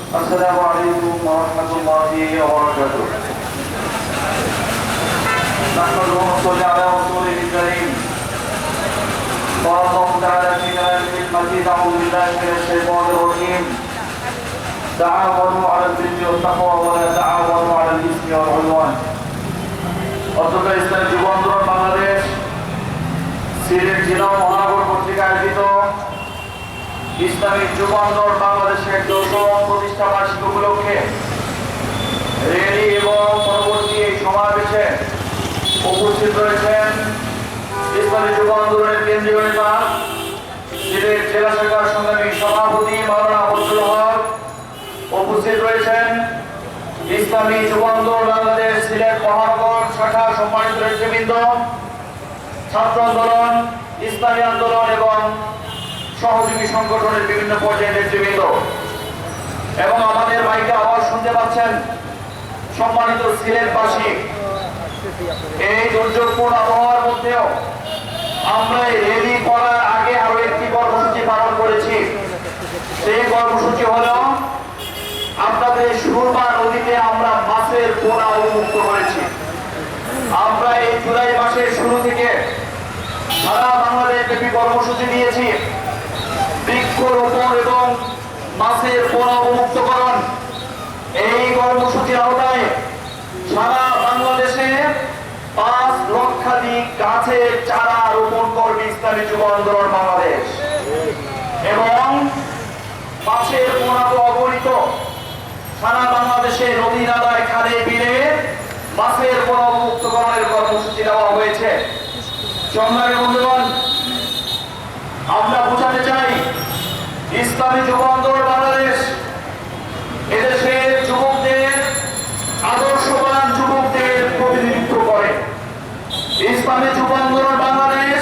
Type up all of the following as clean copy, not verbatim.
السلام عليكم ورحمة الله وبركاته. نحمده ونصلي على رسوله الكريم. قال الله تعالى في كلامه المجيد: أعوذ بالله من الشيطان الرجيم. تعاونوا على البر والتقوى ولا تعاونوا على الإثم والعدوان. অন্তত ইসলামী যুব আন্দোলন বাংলাদেশ সিলেট জেলা মহানগর কর্তৃক আয়োজিত ইসলামী যুব আন্দোলন বাংলাদেশের ১০ম প্রতিষ্ঠা বার্ষিকী উপলক্ষে র্যালি এবং পরবর্তী এই সমাবেশে উপস্থিত রয়েছেন ইসলামী যুব আন্দোলনের কেন্দ্রীয় নেতা সিলেট জেলা শাখার সংগ্রামী সভাপতি মাওলানা ফজলুল হক, উপস্থিত রয়েছেন ইসলামী যুব আন্দোলন বাংলাদেশ সিলেট মহানগর শাখা সম্মানিত নেতৃবৃন্দ, ছাত্র আন্দোলন, ইসলামী আন্দোলন এবং সহযোগী সংগঠনের বিভিন্ন পর্যায়ের নেতৃবৃন্দ এবং আমাদের মাইকে আওয়াজ শুনতে পাচ্ছেন সম্মানিত সিলেটবাসী। এই দুর্যোগপূর্ণ আবহাওয়ার মধ্যেও আমরা রেলি করার আগে আরো একটি কর্মসূচি পালন করেছি। সেই কর্মসূচি হলো আপনাদের সুরমা নদীতে আমরা মাছের পোনা উন্মুক্ত করেছি। আমরা এই জুলাই মাসের শুরু থেকে সারা বাংলাদেশ ব্যাপী কর্মসূচি নিয়েছি। বৃক্ষরোপণ এবং মাছের পোনা উন্মুক্তকরণ এই কর্মসূচির আওতায় সারা বাংলাদেশে ৫ লক্ষাধিক গাছের চারা রোপণ করবে ইসলামী যুব আন্দোলন বাংলাদেশ এবং মাছের পোনা তো অগণিত। সারা বাংলাদেশে নদী নালায় খালে বিলে মাছের পোনা উন্মুক্তকরণের কর্মসূচি দেওয়া হয়েছে। সংগ্রামী বন্ধুগণ, আমরা বোঝাতে চাই ইসলামী যুব আন্দোলন বাংলাদেশ এদেশের যুবকদের, আদর্শবান যুবকদের প্রতিনিধিত্ব করে। ইসলামী যুব আন্দোলন বাংলাদেশ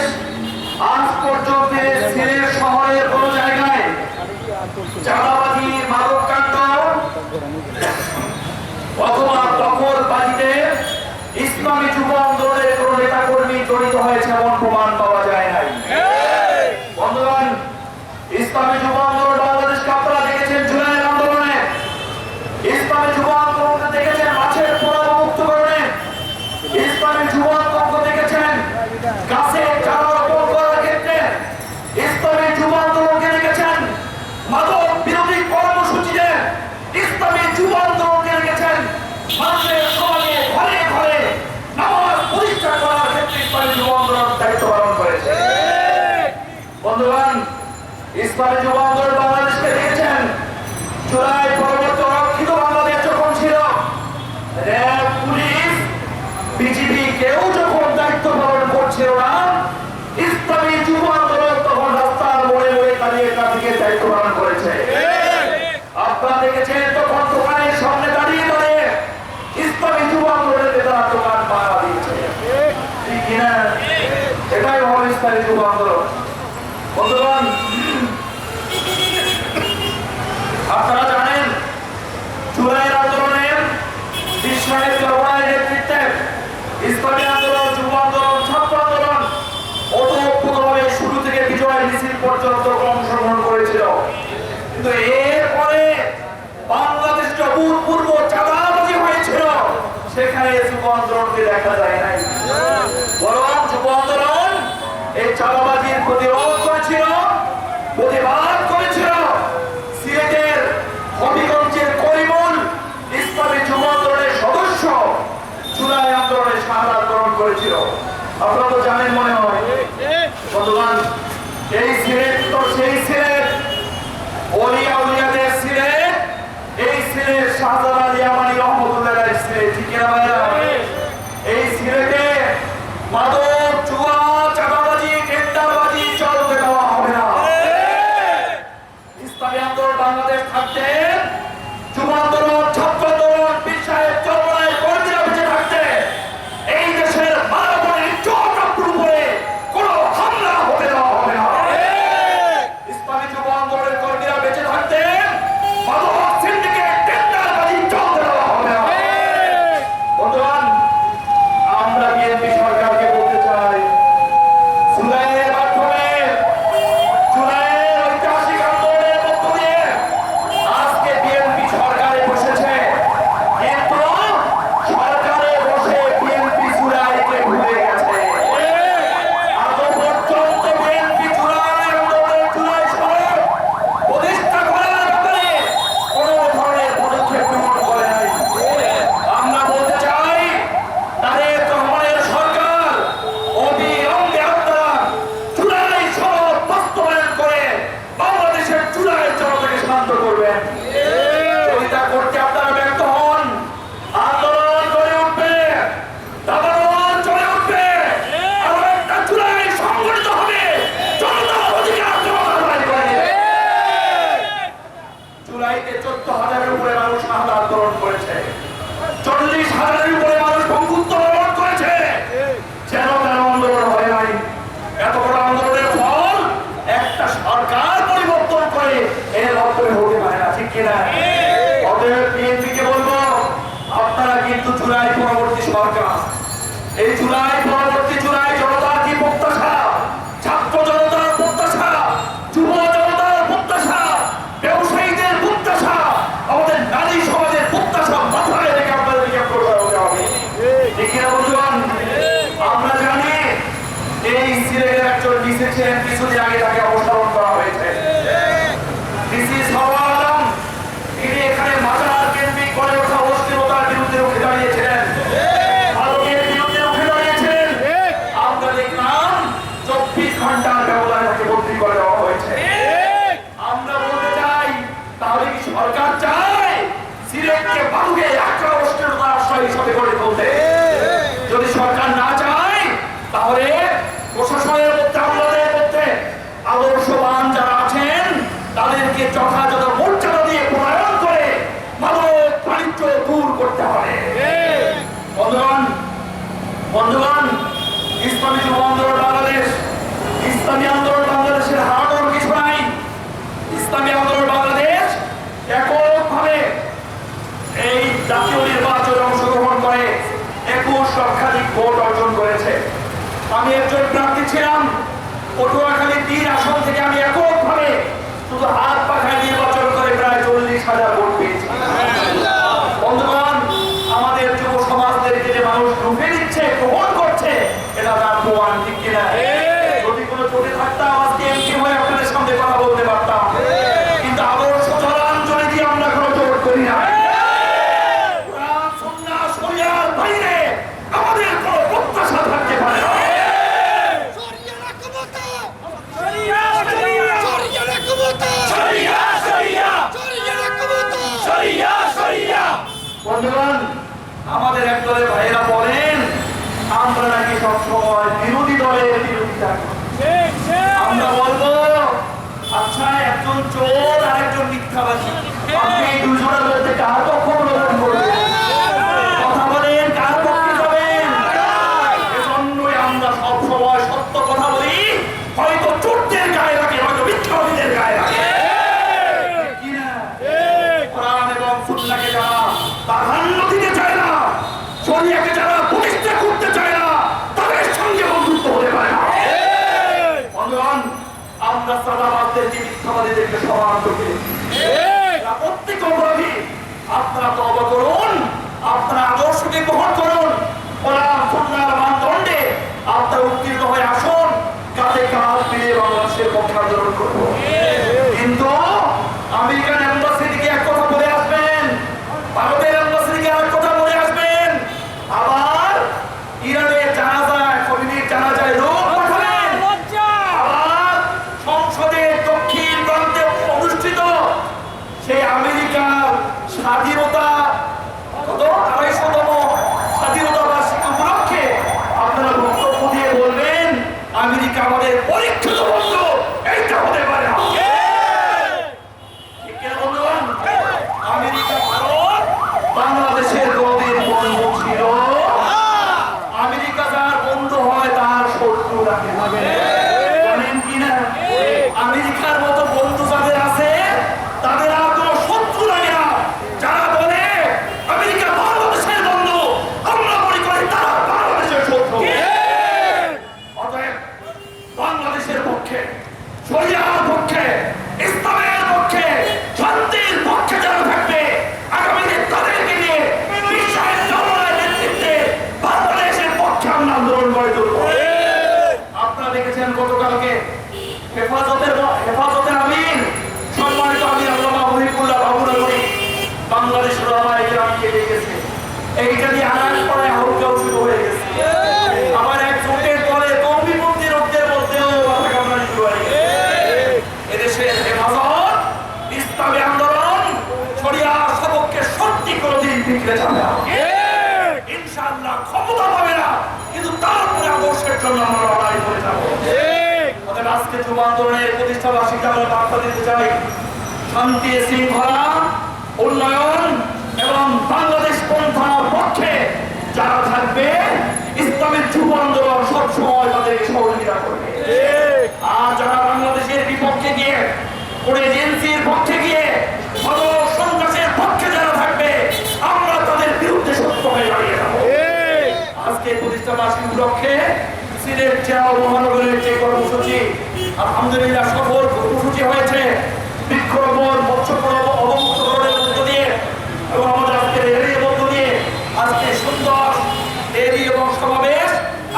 আজ পর্যন্ত সিলেট শহরের কোন জায়গায় চাঁদাবাজি, মাদককাণ্ড অথবা দখলবাজিতে ইসলামী যুব আন্দোলনের কোন নেতাকর্মী জড়িত হয়েছে এমন প্রমাণ পাওয়া যায় নাই। বন্ধুগণ, ইসলামী যুব আন্দোলন বাংলাদেশকে আপনারা দেখেছেন জুলাই আন্দোলনে, ইসলামী যুব আন্দোলনকে দেখেছেন মাছের পোনা মুক্তকরণে, ইসলামী যুব আন্দোলনকে দেখেছেন গাছের চারা রোপণ করার ক্ষেত্রে, ইসলামী যুব আন্দোলনকে দেখেছেন মাদক বিরোধী কর্মসূচিতে, ইসলামী যুব আন্দোলনকে দেখেছেন মানুষের সমাজে ঘরে ঘরে নামাজ প্রতিষ্ঠা করার ক্ষেত্রে ইসলামী যুব আন্দোলন দায়িত্ব পালন করেছে। বন্ধুগণ, ইসলামী যুব আন্দোলন বাংলাদেশকে দেখেছেন জুলাই পরবর্তী অরক্ষিত বাংলাদেশ যখন ছিল, র্যাব, পুলিশ, বিজিবি কেউ যখন দায়িত্ব পালন করছিল না, ইসলামী যুব আন্দোলন তখন রাস্তার মোড়ে মোড়ে দাঁড়িয়ে ট্রাফিকের দায়িত্ব পালন করেছে। আপনারা দেখেছেন তখন দোকানের সামনে দাঁড়িয়ে দাঁড়িয়ে ইসলামী যুব আন্দোলনের নেতারা দোকান পাহারা দিয়েছে। ঠিক কিনা? এটাই হল ইসলামী যুব আন্দোলন। বন্ধুগণ, আপনারা জানেন জুলাই আন্দোলনের বিশ্বের চরমায় নেতৃত্বে ইসলামী আন্দোলন, যুব আন্দোলন, ছাত্র আন্দোলন ওতপ্রোতভাবে শুরু থেকে বিজয় মিছিল পর্যন্ত অংশগ্রহণ করেছিল। কিন্তু এরপরে বাংলাদেশ যে অভূতপূর্ব চাঁদাবাজি হয়েছিল সেখানে যুব আন্দোলনকে দেখা যায় নাই, বরং যুব আন্দোলন এই চাঁদাবাজির প্রতিরোধ করেছিল, প্রতিবাদ করেছিল। সিলেটের হবিগঞ্জের করিমুল ইসলামী যুব আন্দোলনের সদস্য জুলাই আন্দোলনে শাহাদাত বরণ করেছিল। আপনারা তো জানেন মনে হয়। বন্ধুগণ, এই সিলেট তো সেই সিলেট, ওলিয়া উলিয়াদের সিলেট, এই সিলেট শাহজালাল আলী আমানী রহমতুল্লাহ সিলেট। ঠিক না ভাইরা? এই সিলেটে মাদক, জুয়া, চাঁদাবাজি, টেন্ডারবাজি চলতে দেওয়া হবে না। ইসলামী আন্দোলন বাংলাদেশ থাকতে, যুব আন্দোলন, ছাত্র আন্দোলন, বিশ্বের চরমায় কর্মীরা বেঁচে থাকতে এই দেশের মানবতার ইজ্জত উপরে কোনো হামলা হতে দেওয়া হবে না। ইসলামী আন্দোলন বাংলাদেশের হারানোর কিছু নাই। ইসলামী আন্দোলন বাংলাদেশ এককভাবে এই জাতীয় নির্বাচনে অংশগ্রহণ করে 21 লক্ষাধিক ভোট অর্জন করেছে। আমি একজন প্রার্থী ছিলাম পটুয়াখালী 3 আসন থেকে। আমি এককভাবে শুধু হাত পাখায় নির্বাচন করে প্রায় 40,000 ভোট পেয়েছি। বন্ধুগণ, আমাদের যুব সমাজদেরকে যে মানুষ ঢুকে দিচ্ছে, গ্রহণ করছে, এটা তার প্রমাণ, ঠিক কিনা? যদি কোনো চোটে থাকতাম আজকে এমপি হয়ে আপনাদের সামনে কথা বলতে পারতাম, কিন্তু আদর্শ জলাঞ্জলি দিয়ে আমরা কোনো জোট করি না। কোরআন সুন্নাহ শরিয়ার বাইরে আমাদের কোনো প্রত্যাশা থাকতে পারে না। বন্ধুগণ, আমাদের এক দলের ভাইয়েরা বলেন আমরা নাকি সবসময় বিরোধী দলের বিরোধিতা করি। আমরা বলবো আচ্ছা, একজন চোর আর একজন মিথ্যাবাদী, আপনি এই দুজনের মধ্যে কার পক্ষ গ্রহণ করবেন? কথা বলেন, কার পক্ষে যাবেন? এজন্যই আমরা সবসময় সত্য কথা বলি, হয়তো চোরদের গায়ে লাগে, হয়তো মিথ্যাবাদীদের গায়ে লাগে। কোরআন এবং সুন্নাহকে যারা প্রাধান্য দিতে চায় না, শরিয়াকে যারা প্রতিষ্ঠা করতে চায় না, তাদের সঙ্গে বন্ধুত্ব হতে পারে না। বন্ধুগণ, আমরা সাদাবাদদেরকে মিথ্যাবাদীদেরকে সমান করি। প্রত্যেক অপরাধী আপনারা তওবা করুন, আপনারা আদর্শকে গ্রহণ করুন, কোরআন সুন্নাহর মানদণ্ডে আপনারা উত্তীর্ণ হয়ে আসুন, কাঁধে কাঁধ মিলিয়ে বাংলাদেশের পক্ষে আন্দোলন করব। কিন্তু আমেরিকান এম্বাসিকে এক কথা বলে আসবেন, ভারতের এম্বাসিকে এক কথা বলে আসবেন, আবার ইরানের জানাজায় কবির জানাজায় লোক পাঠাবেন, আবার সংসদের দক্ষিণ প্রান্তে অনুষ্ঠিত সেই আমেরিকার স্বাধীনতা কত 250তম স্বাধীনতা বার্ষিকী উপলক্ষে আপনারা বক্তব্য দিয়ে বলবেন আমেরিকা আমাদের পরীক্ষিত বন্ধু। এইটা হতে পারে না। আমেরিকা ভারত বাংলাদেশের গভীর বন্ধু ছিল। আমেরিকা যার বন্ধু হয় তার শত্রু রাখে, জানেন কিনা? আমেরিকার মতো বন্ধু যাদের আছে তাদের আর কোনো শত্রু লাগে না। যারা বলে আমেরিকা বাংলাদেশের বন্ধু, আমরা মনে করি তারা বাংলাদেশের শত্রু। অতএব বাংলাদেশের পক্ষে, শরিয়ার পক্ষে, ইসলামের পক্ষে, শান্তির পক্ষে যারা থাকবে, আগামী দিন তাদেরকে নিয়ে বিশ্বের জনগণের নেতৃত্বে বাংলাদেশের পক্ষে আমরা আন্দোলন গড়ে তুলব। আপনারা দেখেছেন গতকালকে হেফাজতের আমিন সম্মানিত আমির আল্লামা মহিবুল্লাহ বাবুনগরী বাংলাদেশ ওলামায়ে কেরামকে ডেকেছে। এইটা নিয়ে আনাজ পড়ায় হাউকাউ শুরু হয়ে গেছে। আবার এক জোটের দলে কৌমিপন্থী লোকদের মধ্যেও কথা কামড়ানি শুরু হয়ে গেছে। এদেশের হেফাজত, ইসলামী আন্দোলন, শরিয়ার সপক্ষে সত্যি কোনোদিন বিগড়ে যাবে না। ইনশাআল্লাহ ক্ষমতা পাবে না, কিন্তু তারপরে আদর্শের জন্য আমরা লড়াই করে যাব। অতএব আজকে যুব আন্দোলনের প্রতিষ্ঠা বার্ষিকীতে আমরা বার্তা দিতে চাই, শান্তি শৃঙ্খলা উন্নয়ন এবং বাংলাদেশ পন্থার পক্ষে যারা থাকবে, ইসলামের যুব আন্দোলন সবসময় তাদেরকে সহযোগিতা করবে। আর যারা বাংলাদেশের বিপক্ষে গিয়ে, কোন এজেন্সির পক্ষে গিয়ে, সন্ত্রাসের পক্ষে যারা থাকবে, আমরা তাদের বিরুদ্ধে সত্য হয়ে দাঁড়িয়ে যাবো। আজকে প্রতিষ্ঠা বার্ষিকী উপলক্ষে সিলেট জেলা মহানগরের যে কর্মসূচি, আলহামদুলিল্লাহ সফল কর্মসূচি হয়েছে। বৃক্ষরোপণ, মৎস্যকরণ, অবমুক্তকরণের মধ্য দিয়ে এবং আমাদের আজকের র্যালির মধ্য দিয়ে আজকে সুন্দর র্যালি এবং সমাবেশ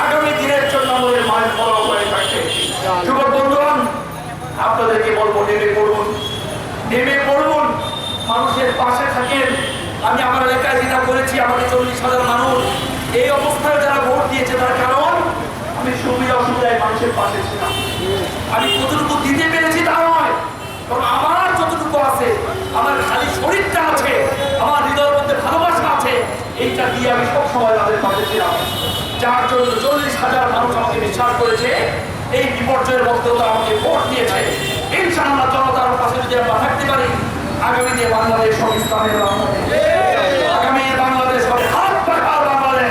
আগামী দিনের জন্য আমাদের মায়ের ফলো হয়ে থাকছে। যুবক বন্ধুগণ, আপনাদেরকে বলবো নেমে পড়ুন, মানুষের পাশে থাকেন। আমি আমার এলাকায় যেটা করেছি, আমাদের 40,000 মানুষ এই অবস্থায় যারা ভোট দিয়েছে, তার কারণ আমি সুবিধা অসুবিধায় মানুষের পাশে ছিলাম। আমি কতটুকু দিতে পেরেছি তা নয়, কারণ আমার যতটুকু আছে, আমার খালি শরীরটা আছে, আমার হৃদয়ের মধ্যে ভালোবাসা আছে, এইটা দিয়ে আমি সবসময় তাদের পাশে ছিলাম। যার জন্য 40,000 মানুষ আমাকে বিশ্বাস করেছে, এই বিপর্যয়ের মধ্যেও তারা আমাকে ভোট দিয়েছে। ইনশাআল্লাহ জনতার পাশে যদি আমরা থাকতে পারি, আগামী দিনে বাংলাদেশ হবে ইসলামের বাংলাদেশ, আগামী বাংলাদেশ হবে হাত পাখার বাংলাদেশ,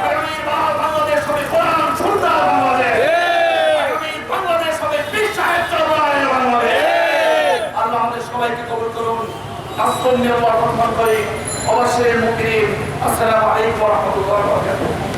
আগামী বাংলাদেশ হবে কোরআন সুন্নাহর বাংলাদেশ, আগামী বাংলাদেশ আশ্রম নিয়ে আল্লাহ রহমান করে অবশ্যই মুকরিম। আসসালামু আলাইকুম ওয়া রাহমাতুল্লাহি ওয়া বারাকাতুহু।